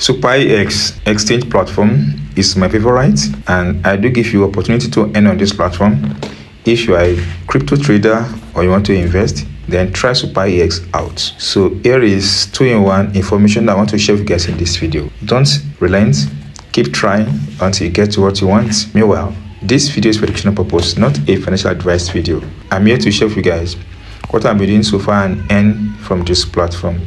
SuperEX exchange platform is my favorite, and I do give you opportunity to earn on this platform. If you are a crypto trader or you want to invest, then try SuperEX out. So here is 2-in-1 information that I want to share with you guys in this video. Don't relent, keep trying until you get to what you want. Meanwhile, this video is for educational purpose, not a financial advice video. I'm here to share with you guys what I've been doing so far and earn from this platform.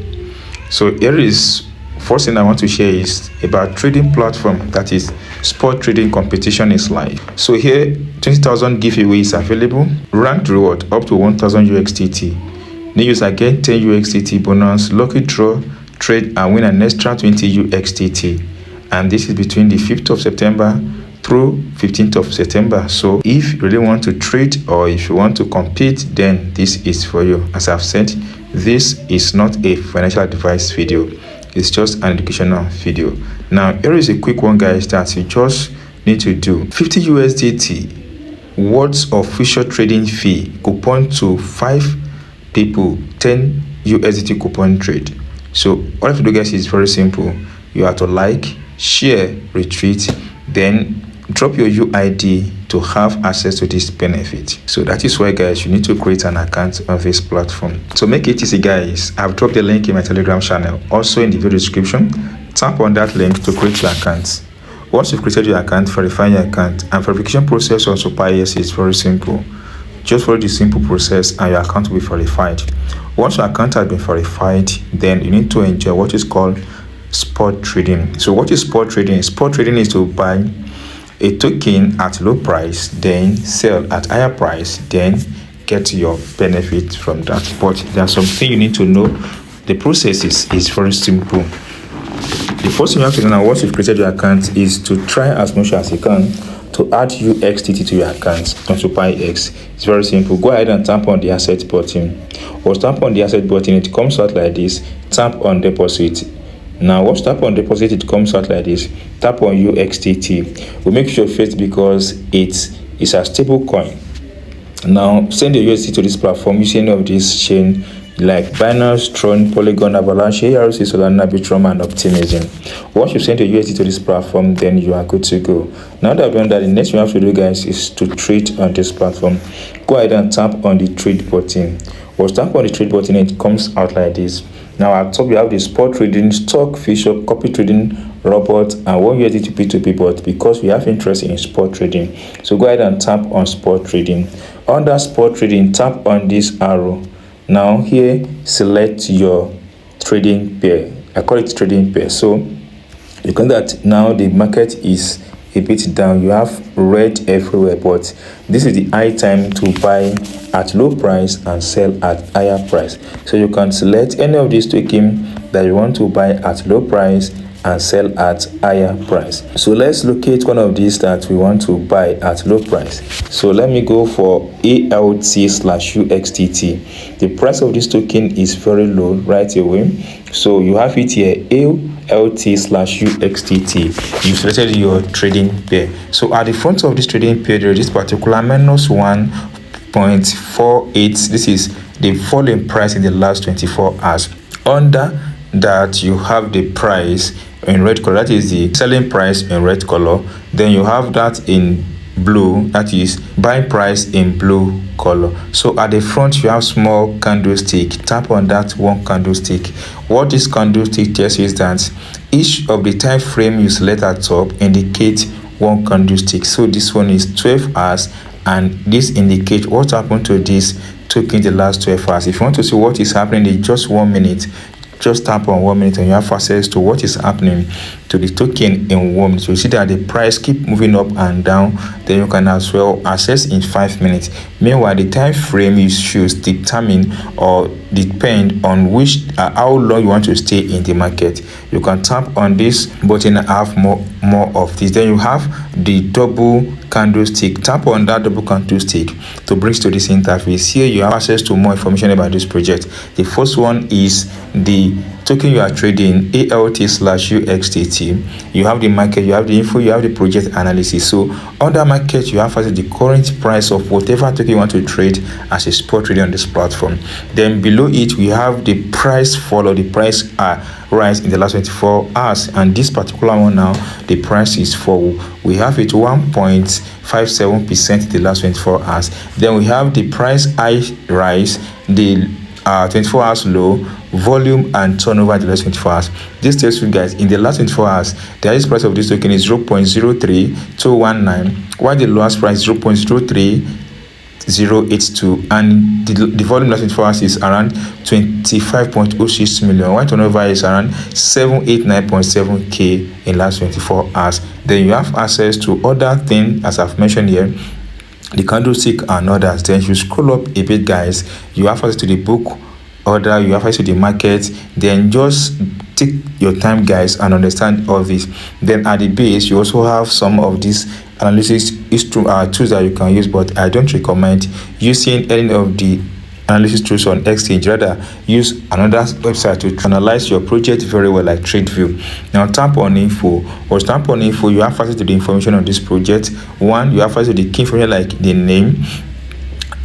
So here is first thing I want to share is about trading platform, that is spot trading competition is live. So here 20,000 giveaways available, ranked reward up to 1,000 USDT. New user get 10 USDT bonus, lucky draw, trade and win an extra 20 USDT. And this is between the 5th of September through 15th of September. So if you really want to trade or if you want to compete, then this is for you. As I've said, this is not a financial advice video. It's just an educational video. Now here is a quick one, guys, that you just need to do. 50 USDT worth of future trading fee coupon to 5 people, 10 USDT coupon trade. So all you have to do, guys, is very simple. You have to like, share, retweet, then drop your UID to have access to this benefit. So that is why, guys, you need to create an account on this platform. To make it easy, guys, I've dropped the link in my Telegram channel, also in the video description. Tap on that link to create your account. Once you've created your account, verify your account, and verification process on SuperEX is very simple. Just follow the simple process and your account will be verified. Once your account has been verified, then you need to enjoy what is called spot trading. So what is spot trading? Spot trading is to buy a token at low price, then sell at higher price, then get your benefit from that. But there's something you need to know. The process is very simple. The first thing you have to do now, once you've created your account, is to try as much as you can to add USDT to your account on SuperEX. It's very simple. Go ahead and tap on the asset button. Or tap on the asset button, it comes out like this. Tap on deposit. Now once tap on deposit, it comes out like this. Tap on USDT. We'll make sure first because it's a stable coin. Now send your USDT to this platform using any of this chain like Binance, Tron, Polygon, Avalanche, ARC, Solana, Arbitrum, and Optimism. Once you send your USDT to this platform, then you are good to go. Now that I've done that, the next thing you have to do, guys, is to trade on this platform. Go ahead and tap on the trade button. Once tap on the trade button, it comes out like this. Now at top you have the spot trading, stock, future, copy trading, robot, and 1 USDT P2P bot, because we have interest in spot trading. So go ahead and tap on spot trading. Under spot trading, tap on this arrow. Now here select your trading pair. I call it trading pair. So you can that now the market is a bit down. You have red everywhere, but this is the high time to buy at low price and sell at higher price. So you can select any of these tokens that you want to buy at low price and sell at higher price. So let's locate one of these that we want to buy at low price. So let me go for ALT/UXDT. The price of this token is very low right away. So you have it here, ALT/UXDT. You selected your trading pair. So at the front of this trading pair, there is this particular minus 1.48. This is the fall in price in the last 24 hours. Under that, you have the price in red color, that is the selling price in red color. Then you have that in blue, that is buying price in blue color. So at the front you have small candlestick. Tap on that one candlestick. What this candlestick tells you is that each of the time frame you select at top indicates one candlestick. So this one is 12 hours, and this indicates what happened to this token the last 12 hours. If you want to see what is happening in just 1 minute, just tap on 1 minute and you have access to what is happening to the token in 1 minute. So you see that the price keep moving up and down. Then you can as well access in 5 minutes. Meanwhile, the time frame you choose determine or depend on which how long you want to stay in the market. You can tap on this button and have more of this. Then you have the double candlestick. Tap on that double candlestick to bring to this interface. Here you have access to more information about this project. The first one is the token you are trading, ALT/UXDT. liquidity, you have the market, you have the info, you have the project analysis. So under market, you have first the current price of whatever token you want to trade as a spot trader on this platform. Then below it, we have the price fall or the price rise in the last 24 hours, and this particular one now, the price is fall. We have it 1.57% in the last 24 hours. Then we have the price high rise, the 24 hours low, volume and turnover in the last 24 hours. This tells you guys in the last 24 hours the highest price of this token is 0.03219, while the lowest price is 0.03082, and the volume last 24 hours is around 25.06 million, while turnover is around 789.7k in last 24 hours. Then you have access to other things as I've mentioned here, the candlestick and others. Then you scroll up a bit guys, you have access to the book order, you have access to the market. Then just take your time guys and understand all this. Then at the base you also have some of these analysis tools that you can use, but I don't recommend using any of the analysis tools on exchange. Rather use another website to analyze your project very well, like TradeView. Now tap on info, or tap on info, you have access to the information on this project. One, you have access to the key information like the name,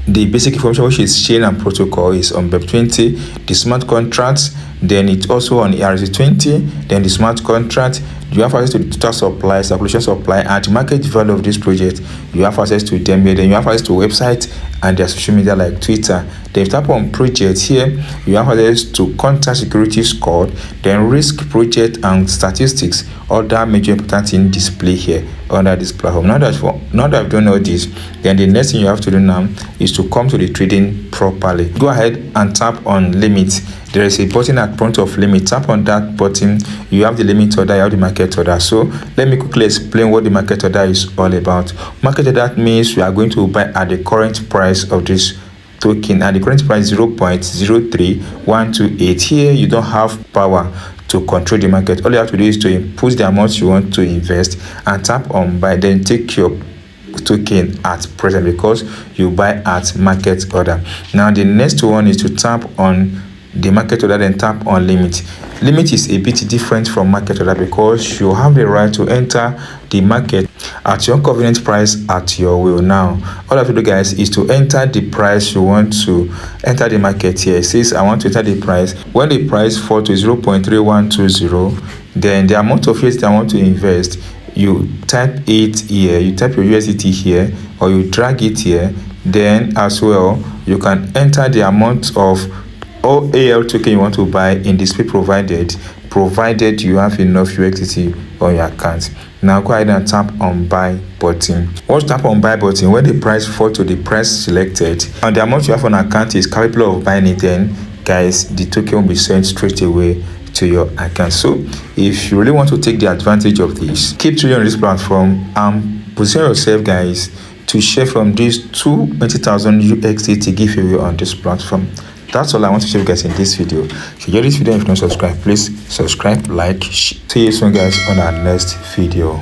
the basic information which is chain and protocol is on BEP20, the smart contracts, then it's also on ERC20, then the smart contract. You have access to the total supply, circulation supply, and the market value of this project. You have access to them here. Then you have access to website and their social media like Twitter. Then if you tap on project here, you have access to contract security score, then risk, project and statistics. Other major important things display here under this platform. Now that I've done all this, then the next thing you have to do now is to come to the trading properly. Go ahead and tap on limit. There is a button at front of limit. Tap on that button. You have the limit order, you have the market order. So let me quickly explain what the market order is all about. Market order means we are going to buy at the current price of this token, and the current price is 0.03128. Here you don't have power to control the market. All you have to do is to input the amount you want to invest and tap on buy, then take your token at present because you buy at market order. Now the next one is to tap on the market order, then tap on limit. Limit is a bit different from market order because you have the right to enter the market at your convenient price at your will. Now all I have to do guys is to enter the price you want to enter the market. Here it says I want to enter the price. When the price falls to 0.3120, then the amount of USDT I want to invest, you type it here, you type your USDT here, or you drag it here. Then as well you can enter the amount of AL token you want to buy in the space provided you have enough USDT on your account. Now go ahead and tap on buy button. Once tap on buy button, when the price fall to the price selected and the amount you have on account is capable of buying it, then guys the token will be sent straight away to your account. So if you really want to take the advantage of this, keep trading on this platform and position yourself guys to share from these 20,000 USDT giveaway on this platform. That's all I want to show you guys in this video. If you enjoyed this video, if you don't subscribe, please subscribe, like, share. See you soon guys on our next video.